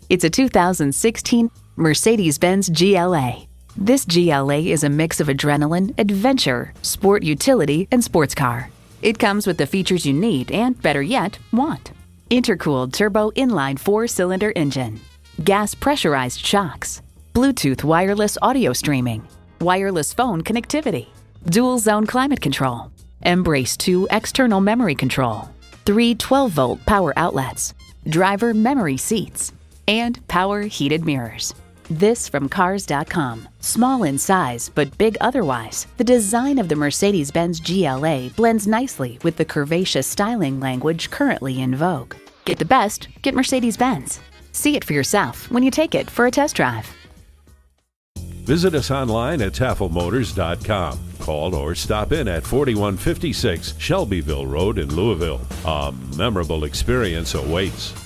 It's a 2016 Mercedes-Benz GLA. This GLA is a mix of adrenaline, adventure, sport utility, and sports car. It comes with the features you need and, better yet, want. Intercooled turbo inline 4-cylinder engine, gas pressurized shocks, Bluetooth wireless audio streaming, wireless phone connectivity, dual zone climate control, Embrace 2 external memory control, 3 12-volt power outlets, driver memory seats, and power heated mirrors. This from Cars.com. Small in size, but big otherwise, the design of the Mercedes-Benz GLA blends nicely with the curvaceous styling language currently in vogue. Get the best, get Mercedes-Benz. See it for yourself when you take it for a test drive. Visit us online at tafelmotors.com. Call or stop in at 4156 Shelbyville Road in Louisville. A memorable experience awaits.